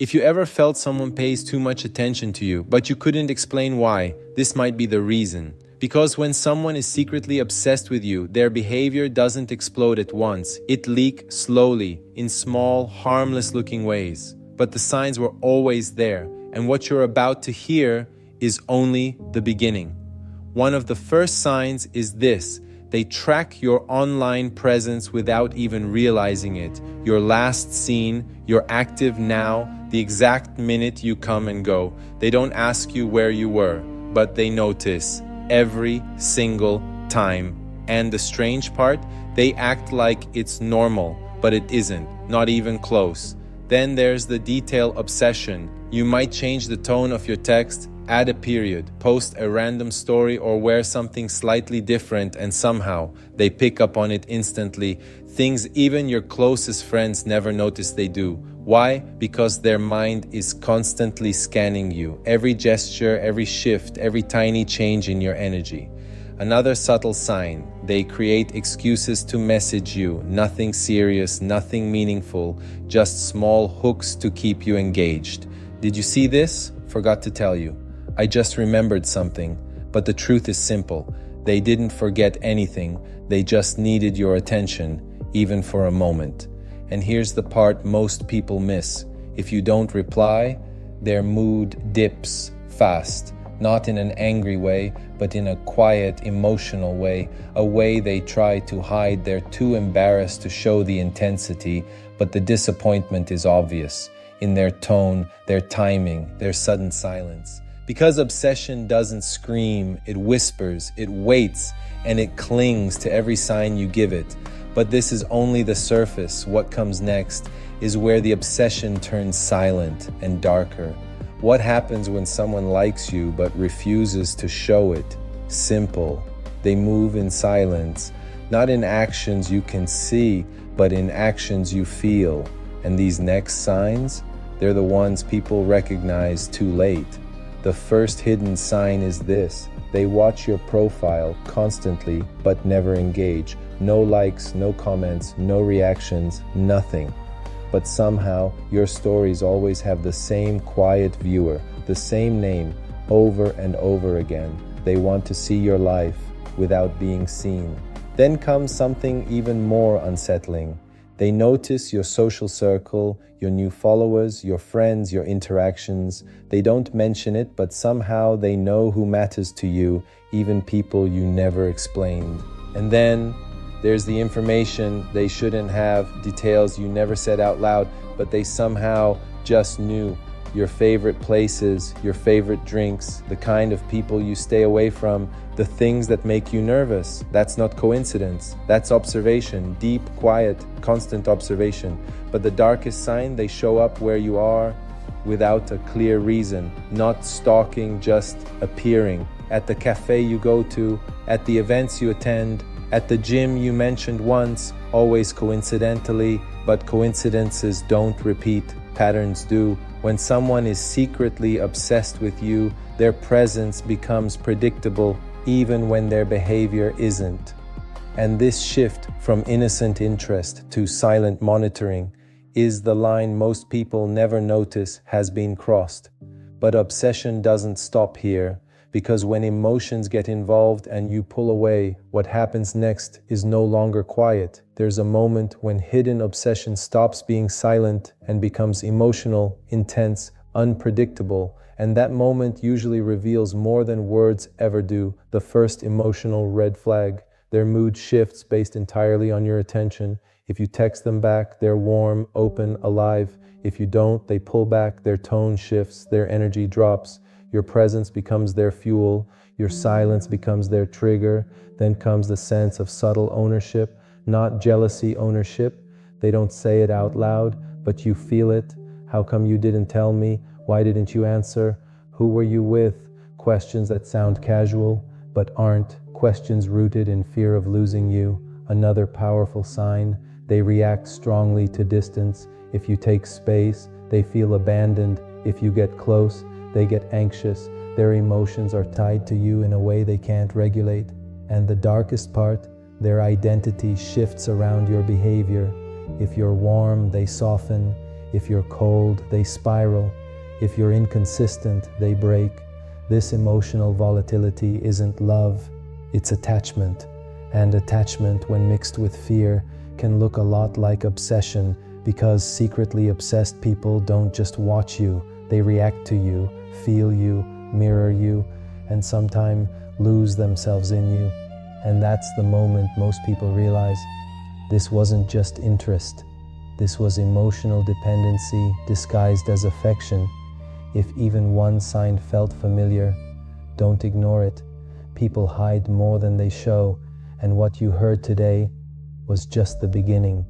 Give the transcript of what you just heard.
If you ever felt someone pays too much attention to you, but you couldn't explain why, this might be the reason. Because when someone is secretly obsessed with you, their behavior doesn't explode at once. It leaks slowly, in small, harmless-looking ways. But the signs were always there, and what you're about to hear is only the beginning. One of the first signs is this: they track your online presence without even realizing it. Your last seen, your active now, the exact minute you come and go. They don't ask you where you were, but they notice every single time. And the strange part, they act like it's normal, but it isn't, not even close. Then there's the detail obsession. You might change the tone of your text, add a period, post a random story, or wear something slightly different, and somehow they pick up on it instantly. Things even your closest friends never notice they do. Why? Because their mind is constantly scanning you. Every gesture, every shift, every tiny change in your energy. Another subtle sign: they create excuses to message you. Nothing serious, nothing meaningful, just small hooks to keep you engaged. Did you see this? Forgot to tell you. I just remembered something. But the truth is simple. They didn't forget anything. They just needed your attention, even for a moment. And here's the part most people miss. If you don't reply, their mood dips fast. Not in an angry way, but in a quiet, emotional way. A way they try to hide. They're too embarrassed to show the intensity, but the disappointment is obvious. In their tone, their timing, their sudden silence. Because obsession doesn't scream, it whispers, it waits, and it clings to every sign you give it. But this is only the surface. What comes next is where the obsession turns silent and darker. What happens when someone likes you but refuses to show it? Simple. They move in silence, not in actions you can see, but in actions you feel. And these next signs, they're the ones people recognize too late. The first hidden sign is this: they watch your profile constantly but never engage. No likes, no comments, no reactions, nothing. But somehow, your stories always have the same quiet viewer, the same name, over and over again. They want to see your life without being seen. Then comes something even more unsettling. They notice your social circle, your new followers, your friends, your interactions. They don't mention it, but somehow they know who matters to you, even people you never explained. And then there's the information they shouldn't have, details you never said out loud, but they somehow just knew. Your favorite places, your favorite drinks, the kind of people you stay away from, the things that make you nervous. That's not coincidence. That's observation, deep, quiet, constant observation. But the darkest sign, they show up where you are without a clear reason. Not stalking, just appearing. At the cafe you go to, at the events you attend, at the gym you mentioned once, always coincidentally, but coincidences don't repeat, patterns do. When someone is secretly obsessed with you, their presence becomes predictable even when their behavior isn't. And this shift from innocent interest to silent monitoring is the line most people never notice has been crossed. But obsession doesn't stop here, because when emotions get involved and you pull away, what happens next is no longer quiet. There's a moment when hidden obsession stops being silent and becomes emotional, intense, unpredictable, and that moment usually reveals more than words ever do. The first emotional red flag. Their mood shifts based entirely on your attention. If you text them back, they're warm, open, alive. If you don't, they pull back, their tone shifts, their energy drops. Your presence becomes their fuel, your silence becomes their trigger. Then comes the sense of subtle ownership, not jealousy ownership. They don't say it out loud, but you feel it. How come you didn't tell me? Why didn't you answer? Who were you with? Questions that sound casual, but aren't. Questions rooted in fear of losing you. Another powerful sign. They react strongly to distance. If you take space, they feel abandoned. If you get close, they get anxious. Their emotions are tied to you in a way they can't regulate. And the darkest part, their identity shifts around your behavior. If you're warm, they soften. If you're cold, they spiral. If you're inconsistent, they break. This emotional volatility isn't love, it's attachment. And attachment, when mixed with fear, can look a lot like obsession, because secretly obsessed people don't just watch you, they react to you, feel you, mirror you, and sometimes lose themselves in you. And that's the moment most people realize this wasn't just interest. This was emotional dependency disguised as affection. If even one sign felt familiar, don't ignore it. People hide more than they show, and what you heard today was just the beginning.